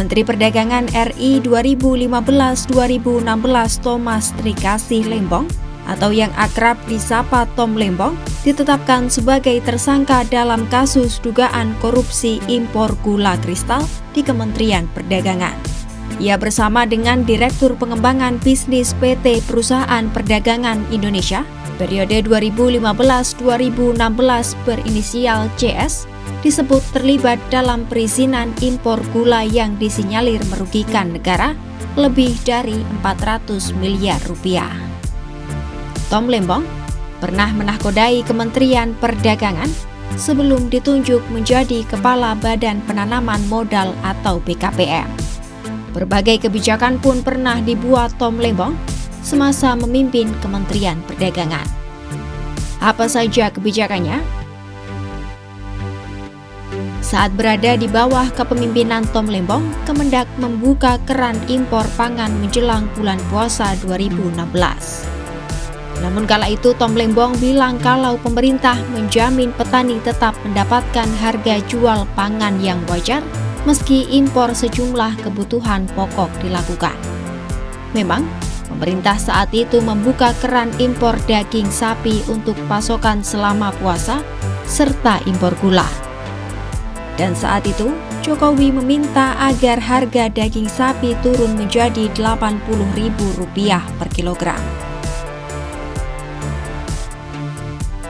Menteri Perdagangan RI 2015-2016 Thomas Trikasih Lembong atau yang akrab disapa Tom Lembong ditetapkan sebagai tersangka dalam kasus dugaan korupsi impor gula kristal di Kementerian Perdagangan. Ia bersama dengan Direktur Pengembangan Bisnis PT Perusahaan Perdagangan Indonesia periode 2015-2016 berinisial CS disebut terlibat dalam perizinan impor gula yang disinyalir merugikan negara lebih dari 400 miliar rupiah. Tom Lembong pernah menakodai Kementerian Perdagangan sebelum ditunjuk menjadi Kepala Badan Penanaman Modal atau BKPM. Berbagai kebijakan pun pernah dibuat Tom Lembong semasa memimpin Kementerian Perdagangan. Apa saja kebijakannya? Saat berada di bawah kepemimpinan Tom Lembong, Kemendak membuka keran impor pangan menjelang bulan puasa 2016. Namun kala itu Tom Lembong bilang kalau pemerintah menjamin petani tetap mendapatkan harga jual pangan yang wajar meski impor sejumlah kebutuhan pokok dilakukan. Memang, pemerintah saat itu membuka keran impor daging sapi untuk pasokan selama puasa serta impor gula. Dan saat itu, Jokowi meminta agar harga daging sapi turun menjadi Rp80.000 per kilogram.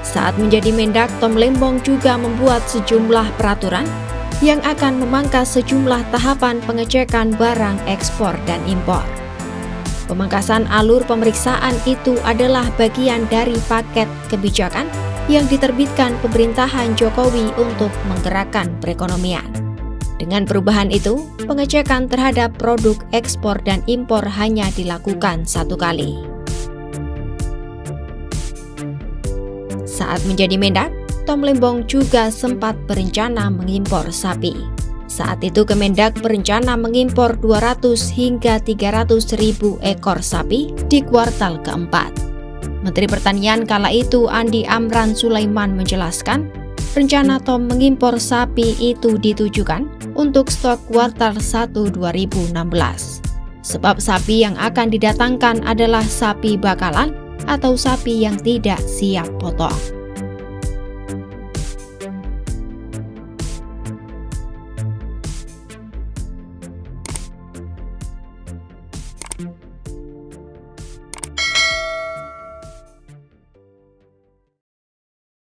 Saat menjadi Mendak, Tom Lembong juga membuat sejumlah peraturan yang akan memangkas sejumlah tahapan pengecekan barang ekspor dan impor. Pemangkasan alur pemeriksaan itu adalah bagian dari paket kebijakan yang diterbitkan pemerintahan Jokowi untuk menggerakkan perekonomian. Dengan perubahan itu, pengecekan terhadap produk ekspor dan impor hanya dilakukan satu kali. Saat menjadi Mendak, Tom Lembong juga sempat berencana mengimpor sapi. Saat itu Kemendak berencana mengimpor 200 hingga 300 ribu ekor sapi di kuartal keempat. Menteri Pertanian kala itu Andi Amran Sulaiman menjelaskan, rencana Tom mengimpor sapi itu ditujukan untuk stok kuartal 1 2016. Sebab sapi yang akan didatangkan adalah sapi bakalan atau sapi yang tidak siap potong.